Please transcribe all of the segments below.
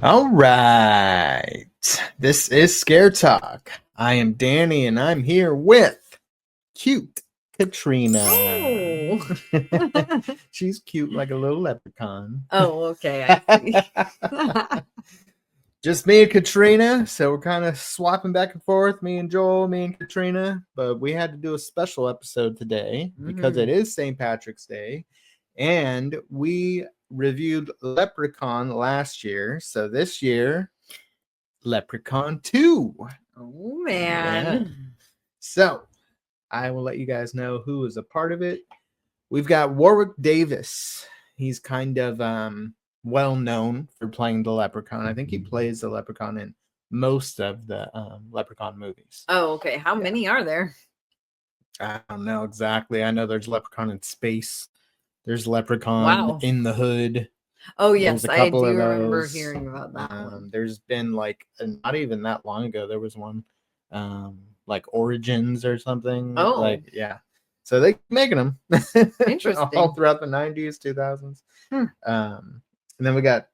All right. This is Scare Talk. I am Danny and I'm here with cute Katrina. Oh. She's cute like a little leprechaun. Oh, okay. I see. Just me and Katrina. So we're kind of swapping back and forth, me and Joel, me and Katrina. But we had to do a special episode today because it is St. Patrick's Day. And we reviewed Leprechaun last year. So this year, Leprechaun 2. Oh, man. Yeah. So I will let you guys know who is a part of it. We've got Warwick Davis. He's kind of well known for playing the Leprechaun. I think he plays the Leprechaun in most of the Leprechaun movies. Oh, okay. How many are there? I don't know exactly. I know there's Leprechaun in space. There's Leprechaun in the Hood. Oh, yes. I do remember hearing about that one. There's been like, not even that long ago, there was one like Origins or something. Oh. Like, yeah. So they making them. Interesting. All throughout the 90s, 2000s. And then we got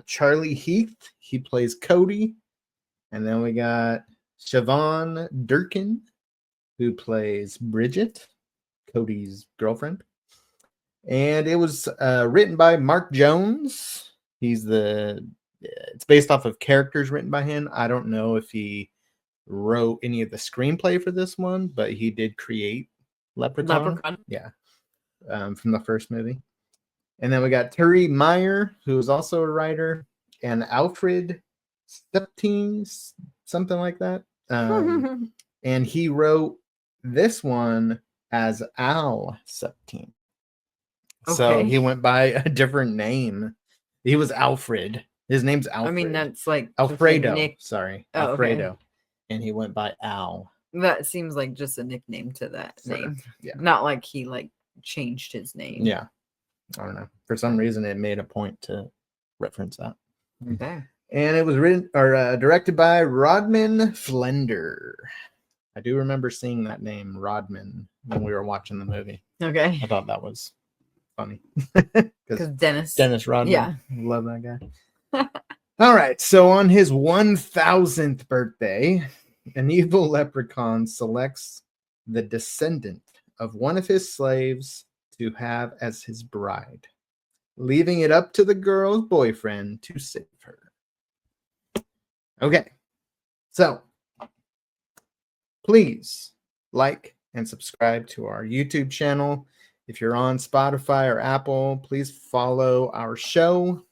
Charlie Heath. He plays Cody. And then we got Siobhan Durkin, who plays Bridget, Cody's girlfriend. And it was written by Mark Jones. It's based off of characters written by him. I don't know if he wrote any of the screenplay for this one, but he did create Leprechaun. Yeah. From the first movie. And then we got Terry Meyer, who is also a writer, and Alfred Stepteen, something like that. And he wrote this one as Al Septine. So he went by a different name. He was Alfred. His name's Alfred. I mean, that's like Alfredo. Sorry. Oh, Alfredo. Okay. And he went by Al. That seems like just a nickname to that name. Yeah. Not like he like changed his name. Yeah. I don't know. For some reason, it made a point to reference that. Okay. And it was written or directed by Rodman Flender. I do remember seeing that name, Rodman, when we were watching the movie. Okay. I thought that was funny. Because Dennis Rodman. Yeah. Love that guy. All right. So on his 1000th birthday, an evil leprechaun selects the descendant of one of his slaves to have as his bride, leaving it up to the girl's boyfriend to save her. Okay. So please like and subscribe to our YouTube channel. If you're on Spotify or Apple, please follow our show.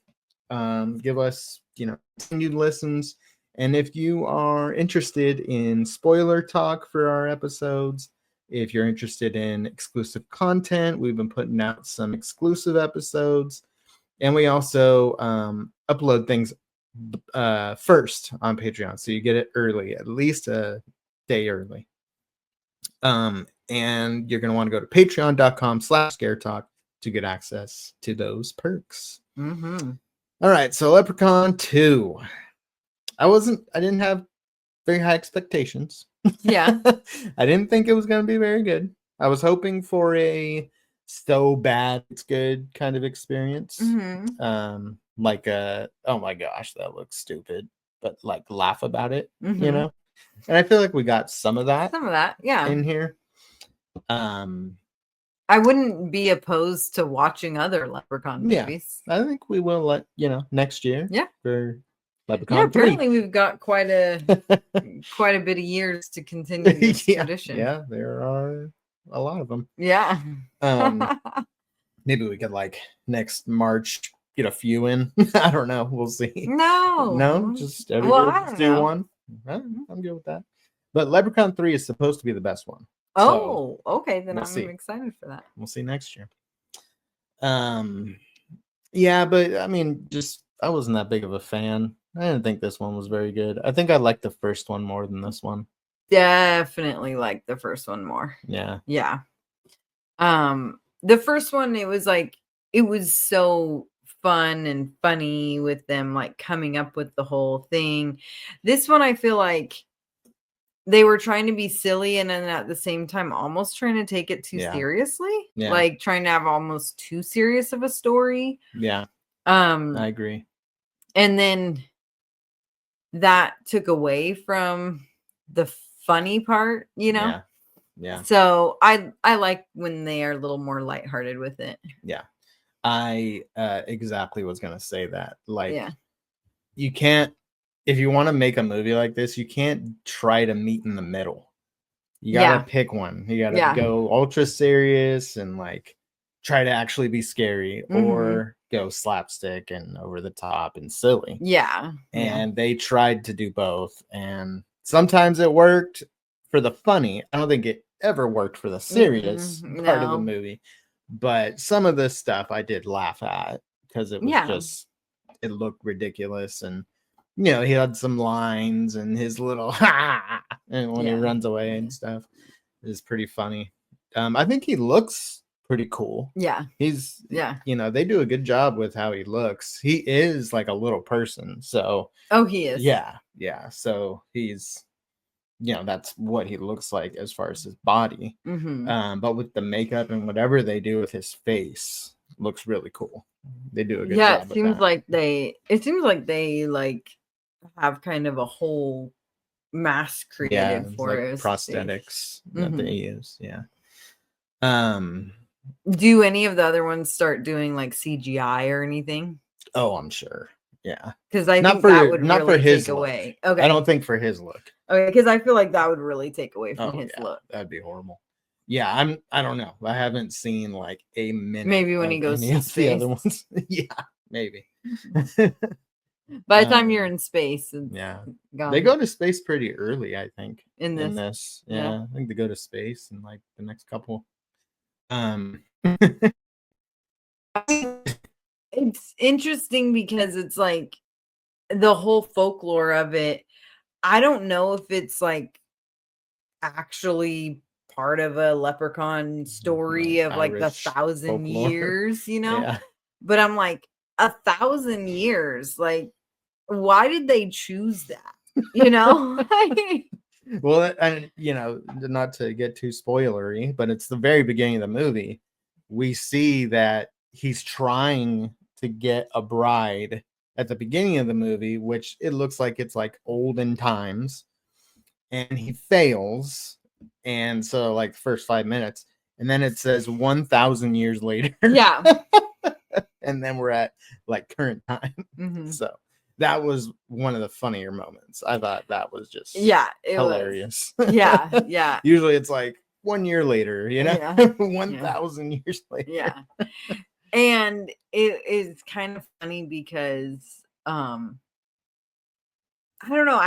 Give us, continued listens. And if you are interested in spoiler talk for our episodes, if you're interested in exclusive content, we've been putting out some exclusive episodes. And we also upload things first on Patreon. So you get it early, at least a day early. And you're going to want to go to patreon.com/scaretalk to get access to those perks. All right. So Leprechaun 2. I didn't have very high expectations. Yeah. I didn't think it was going to be very good. I was hoping for a so bad it's good kind of experience. Like oh my gosh, that looks stupid, but like laugh about it, And I feel like we got some of that. Yeah. In here. I wouldn't be opposed to watching other Leprechaun movies. I think we will next year. Yeah. For Leprechaun 3. Apparently we've got quite a bit of years to continue this tradition. Yeah, there are a lot of them. Yeah. Maybe we could next March get a few in. I don't know. We'll see. No, just every year do one. I'm good with that. But Leprechaun 3 is supposed to be the best one. Oh, so okay. Then I'm excited for that. We'll see next year. Yeah, but I mean, I wasn't that big of a fan. I didn't think this one was very good. I think I liked the first one more than this one. Definitely like the first one more. Yeah. Yeah. The first one, it was so fun and funny with them coming up with the whole thing. This one, I feel like they were trying to be silly and then at the same time almost trying to take it too seriously. Yeah. Trying to have almost too serious of a story. Yeah. I agree. And then that took away from the funny part, you know? Yeah. Yeah. So I like when they are a little more lighthearted with it. Yeah. I exactly was gonna say that. Like, Yeah. you can't, if you want to make a movie like this, you can't try to meet in the middle. You gotta Yeah. pick one. You gotta Yeah. go ultra serious and like try to actually be scary, or go slapstick and over the top and silly. Yeah. Yeah. And they tried to do both, and sometimes it worked for the funny. I don't think it ever worked for the serious part of the No. movie, but some of this stuff I did laugh at because it was Yeah. just, it looked ridiculous. And he had some lines, and his little and when he Yeah. runs away and stuff is pretty funny. I think he looks pretty cool. Yeah. He's Yeah. they do a good job with how he looks. He is like a little person, so Oh, he is. yeah. So he's, that's what he looks like as far as his body. But with the makeup and whatever they do with his face, looks really cool. They do a good Yeah, job. it seems like they like have kind of a whole mask created for like his prosthetics that they use. Yeah. Do any of the other ones start doing like CGI or anything? Oh, I'm sure. Yeah. Because I Not think for that would not really for his take look. away. Okay. I don't think for his look. Okay, because I feel like that would really take away from his look. That'd be horrible. Yeah, I don't know. I haven't seen like a minute. Maybe when he goes any to of the other space. ones. Yeah, maybe. By the time you're in space, it's Yeah, gone. they go to space pretty early, I think. In this. Yeah, I think they go to space in like the next couple. It's interesting because it's like the whole folklore of it. I don't know if it's like actually part of a leprechaun story of like the Irish 1,000 folklore. years, Yeah. But I'm like, 1,000 years, like, why did they choose that? Well, and not to get too spoilery, but it's the very beginning of the movie. We see that he's trying to get a bride at the beginning of the movie, which it looks like it's like olden times, and he fails. And so like the first 5 minutes, and then it says 1,000 years later. Yeah. And then we're at like current time. So that was one of the funnier moments. I thought that was just hilarious. Yeah. Usually it's like 1 year later, Yeah. 1,000 years later. Yeah. And it is kind of funny because I don't know,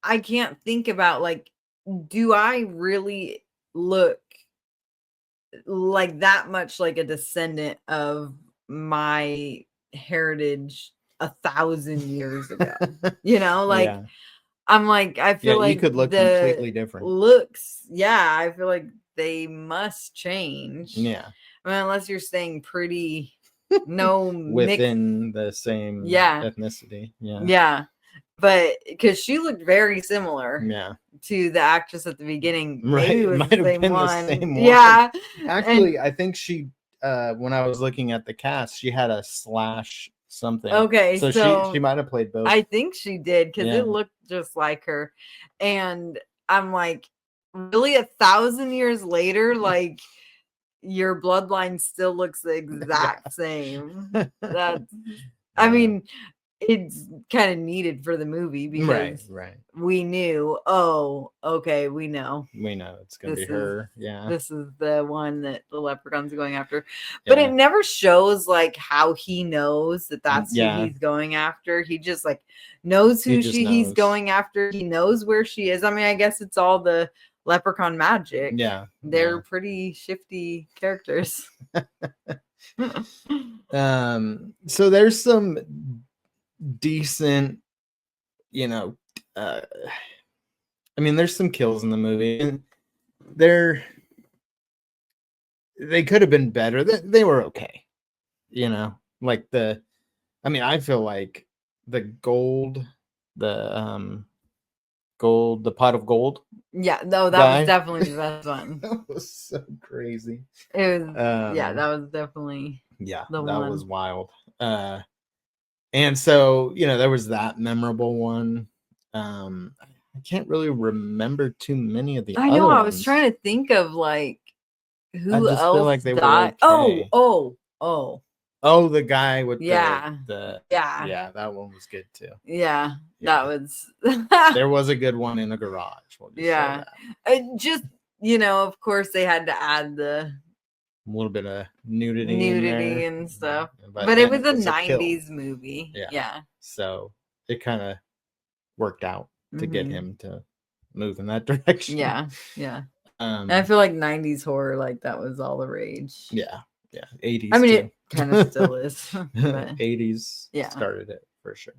I can't think about like, do I really look like that much like a descendant of my heritage 1,000 years ago? Yeah. I'm like, I feel like you could look completely different. Looks, I feel like they must change. Yeah. I mean, unless you're staying pretty within the same ethnicity. Yeah. But because she looked very similar to the actress at the beginning. Maybe it was might have been the same one. Yeah. Actually, I think she when I was looking at the cast, she had a slash something. Okay, so she might have played both. I think she did because it looked just like her. And I'm like, really 1,000 years later, like your bloodline still looks the exact same. That's I mean, it's kind of needed for the movie because we knew, we know it's gonna be her. This is the one that the leprechaun's going after. But it never shows like how he knows that that's who he's going after. He just like knows who he's going after. He knows where she is. I mean, I guess it's all the leprechaun magic. They're pretty shifty characters. So there's some decent, I mean, there's some kills in the movie, and they could have been better. They were okay, like I feel like the pot of gold. Yeah, no, that was definitely the best one. That was so crazy. It was that was definitely that one. was wild. And so, there was that memorable one. I can't really remember too many of the I other know. I ones. was trying to think of like I who just feel else like they were died. okay. Oh. Oh, the guy with Yeah. the Yeah. that one was good too. Yeah. Yeah. That was. There was a good one in a garage. We'll just say Yeah. that. Just, of course they had to add the A little bit of nudity in nudity there, and stuff. but But it then was a kill. 90s movie. Yeah. Yeah. So it kind of worked out to get Mhm. him to move in that direction. Yeah. Yeah. And I feel like 90s horror, like that was all the rage. Yeah. 80s I mean, too. it kind of still is. But 80s yeah. started it for sure.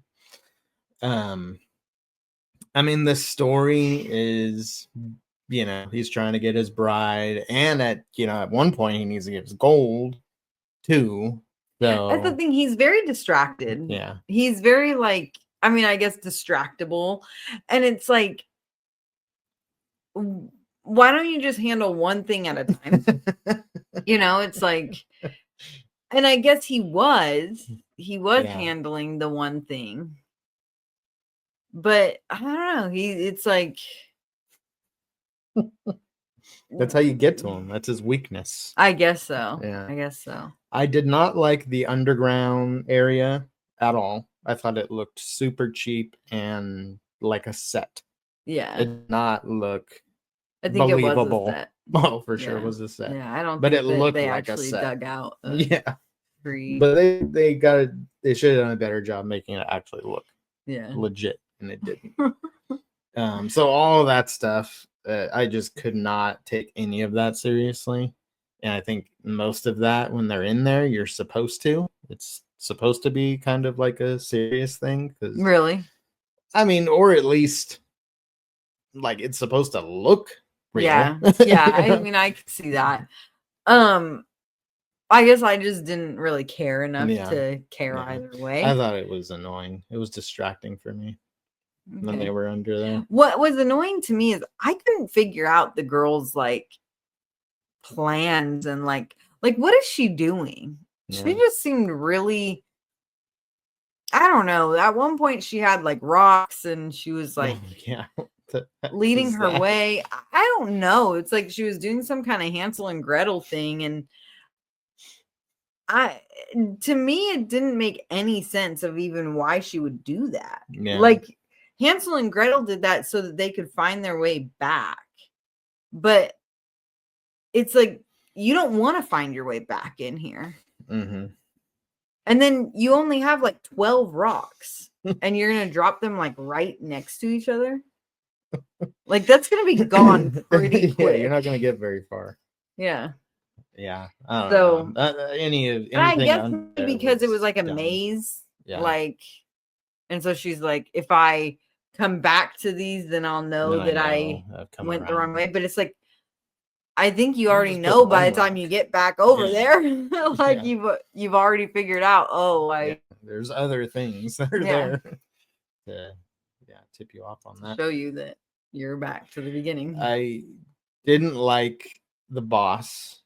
I mean, the story is, he's trying to get his bride, and at one point he needs to get his gold too. So that's the thing. He's very distracted. Yeah. He's very I guess distractible. And it's like, why don't you just handle one thing at a time? It's like, and I guess he was handling the one thing, but I don't know. It's like, that's how you get to him. That's his weakness. I guess so. Yeah. I guess so. I did not like the underground area at all. I thought it looked super cheap and like a set. Yeah. It did not look I think believable. It was a set. Oh, for sure it was a set. Yeah, I don't but think it looked they like actually a set. dug out free. But they should have done a better job making it actually look legit, and it didn't. So all of that stuff, I just could not take any of that seriously. And I think most of that, when they're in there, you're supposed to. It's supposed to be kind of like a serious thing. Really? I mean, or at least like it's supposed to look real. Yeah. I mean, I could see that. I guess I just didn't really care enough to care either way. I thought it was annoying. It was distracting for me when they were under there. What was annoying to me is I couldn't figure out the girl's plans and like what is she doing? Yeah. She just seemed really, I don't know. At one point she had rocks and she was leading her way. I don't know. It's like she was doing some kind of Hansel and Gretel thing, and to me it didn't make any sense of even why she would do that. Yeah. Hansel and Gretel did that so that they could find their way back. But it's like, you don't want to find your way back in here. Mm-hmm. And then you only have 12 rocks and you're going to drop them right next to each other. That's going to be gone pretty quick. Yeah, you're not going to get very far. Yeah. Yeah. I don't know. Anything I guess because it was a maze. Yeah. And so she's like, if I come back to these, then I'll know that I went the wrong way. But it's like, I think you already know by the time you get back over there. You've already figured out, there's other things that are there to tip you off on that. Show you that you're back to the beginning. I didn't like the boss,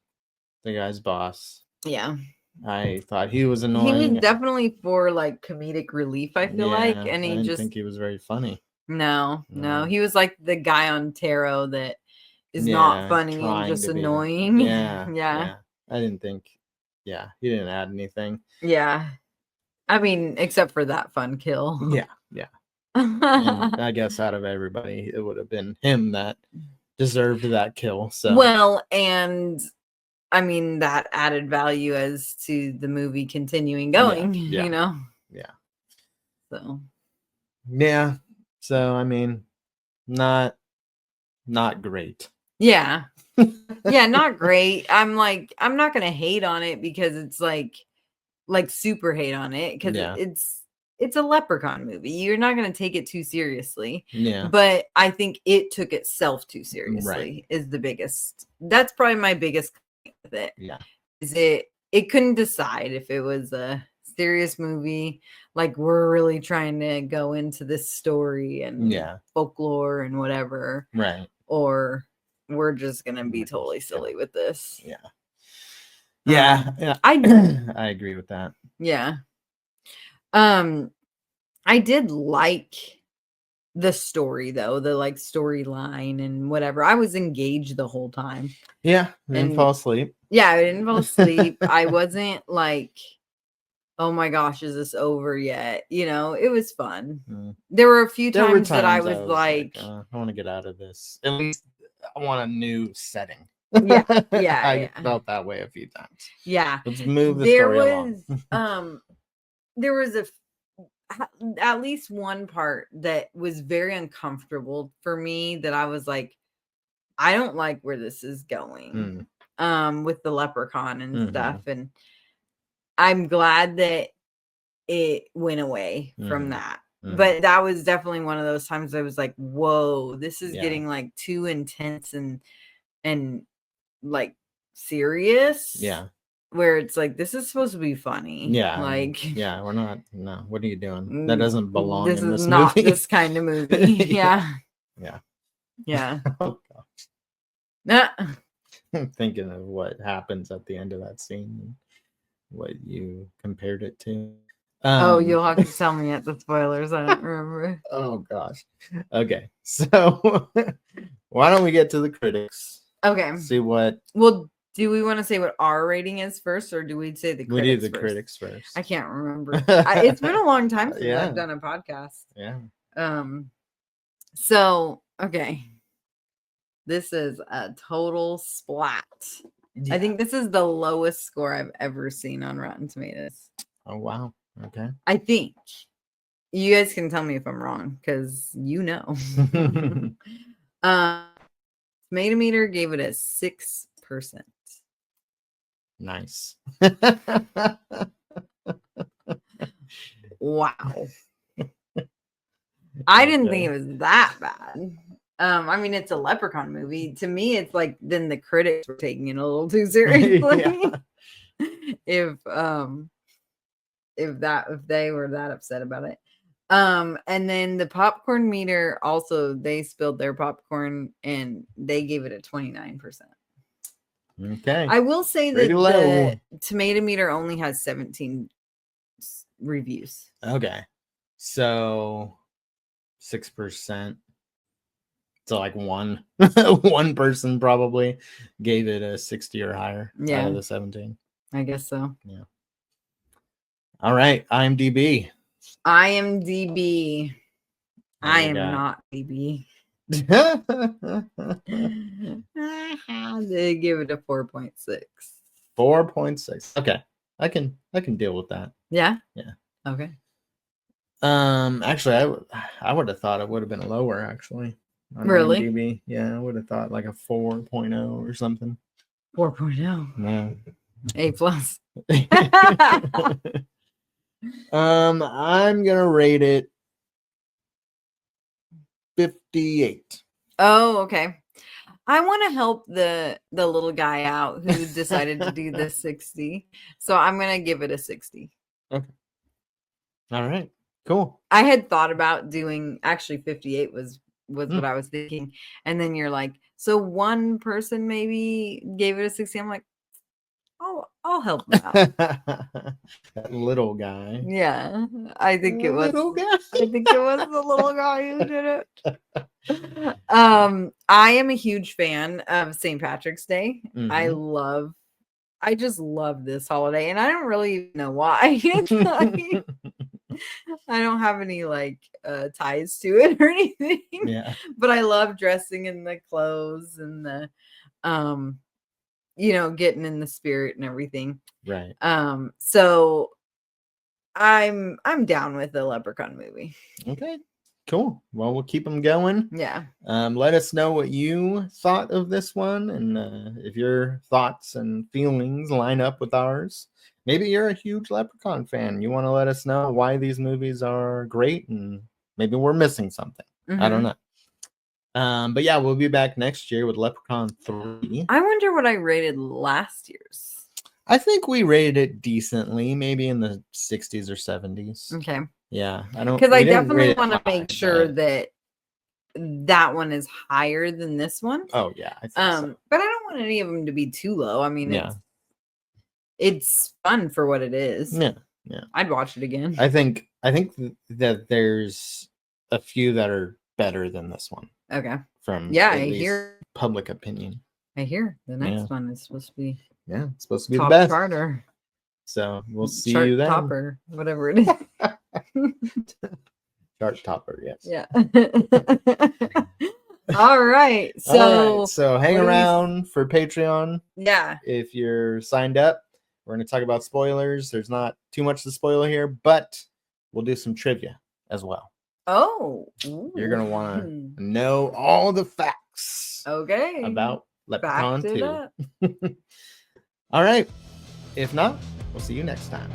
the guy's boss. Yeah. I thought he was annoying. He was definitely for comedic relief, I feel like. And I didn't think he was very funny. No. He was like the guy on tarot that is not funny and just annoying. Yeah. I didn't think, he didn't add anything. Yeah. I mean, except for that fun kill. Yeah. And I guess out of everybody, it would have been him that deserved that kill. So well, and I mean, that added value as to the movie continuing going, Yeah. So. Yeah. So, I mean, not great. Yeah. Yeah, not great. I'm not going to hate on it because it's super hate on it because it's a Leprechaun movie. You're not going to take it too seriously. Yeah. But I think it took itself too seriously is the biggest. That's probably my biggest with it. Yeah. Is it couldn't decide if it was a serious movie, we're really trying to go into this story and folklore and whatever. Right. Or we're just going to be totally silly with this. Yeah. Yeah. I agree with that. Yeah. I did like the story though, the like storyline and whatever. I was engaged the whole time. Yeah, didn't And fall asleep. yeah, I didn't fall asleep. I wasn't like, oh my gosh, is this over yet? You know, it was fun. There were a few times that I was like, I want to get out of this. At least I want a new setting. yeah, I felt that way a few times. Yeah. Let's move the story along. There was at least one part that was very uncomfortable for me that I was like, I don't like where this is going. With the leprechaun and stuff. And I'm glad that it went away from that. But that was definitely one of those times I was like, whoa, this is getting like too intense and like serious. Yeah. Where it's like, this is supposed to be funny. Yeah. Like, yeah, we're not. No, what are you doing? That doesn't belong this in this is movie. not this kind of movie. Yeah. Yeah. Oh gosh. I'm thinking of what happens at the end of that scene and what you compared it to. You'll have to tell me at the spoilers. I don't remember. Oh gosh. Okay. So why don't we get to the critics? Okay. See what. Well, do we want to say what our rating is first, or do we say the critics? We do the first? Critics first. I can't remember. It's been a long time since I've done a podcast. Yeah. So okay, this is a total splat. Yeah. I think this is the lowest score I've ever seen on Rotten Tomatoes. Oh wow. Okay. I think you guys can tell me if I'm wrong because you know. Tomato meter gave it a 6%. Nice. Wow. I didn't think it was that bad. I mean, it's a Leprechaun movie. To me, it's like then the critics were taking it a little too seriously. If they were that upset about it. And then the popcorn meter also, they spilled their popcorn and they gave it a 29%. Okay. I will say that the tomato meter only has 17 reviews. Okay. So 6%. So like one person probably gave it a 60 or higher out of the 17. I guess so. Yeah. All right. IMDb. I am not DB. They give it a 4.6. 4.6. Okay. I can deal with that. Yeah. Yeah. Okay. Actually, I would have thought it would have been lower. Actually, on really? IMDb. Yeah, I would have thought like a 4.0 or something. 4.0. No. A+. I'm gonna rate it 58. Oh, okay. I want to help the little guy out who decided to do the 60. So I'm gonna give it a 60. Okay. All right. Cool. I had thought about doing actually 58 was what I was thinking. And then you're like, so one person maybe gave it a 60. I'm like, oh, I'll help him out. That little guy. Yeah. I think it was little guy. I think it was the little guy who did it. I am a huge fan of St. Patrick's Day. Mm-hmm. I just love this holiday, and I don't really know why. Like, I don't have any like ties to it or anything. Yeah. But I love dressing in the clothes and the getting in the spirit and everything. Right. So I'm down with the Leprechaun movie. Okay. Cool. Well, we'll keep them going. Yeah. Let us know what you thought of this one, and if your thoughts and feelings line up with ours. Maybe you're a huge Leprechaun fan. You want to let us know why these movies are great, and maybe we're missing something. Mm-hmm. I don't know. But yeah, we'll be back next year with Leprechaun 3. I wonder what I rated last year's. I think we rated it decently, maybe in the 60s or 70s. Okay. Yeah, I don't, because I definitely want to make sure that one is higher than this one. Oh yeah, I think so. But I don't want any of them to be too low. I mean, it's fun for what it is. Yeah. Yeah. I'd watch it again. I think that there's a few that are better than this one. Okay. From Yeah, at I least hear. public opinion. I hear the next Yeah. one is supposed to be Yeah, it's supposed to be top the best. charter. So we'll see Chart you then. topper, whatever it is. Chart topper, yes. Yeah. All right. So, All right, so hang what do we- around for Patreon yeah. if you're signed up. We're going to talk about spoilers. There's not too much to spoil here, but we'll do some trivia as well. Oh. You're going to want Ooh. to know all the facts Okay. about Leprechaun Backed it 2. up. All right. If not, we'll see you next time.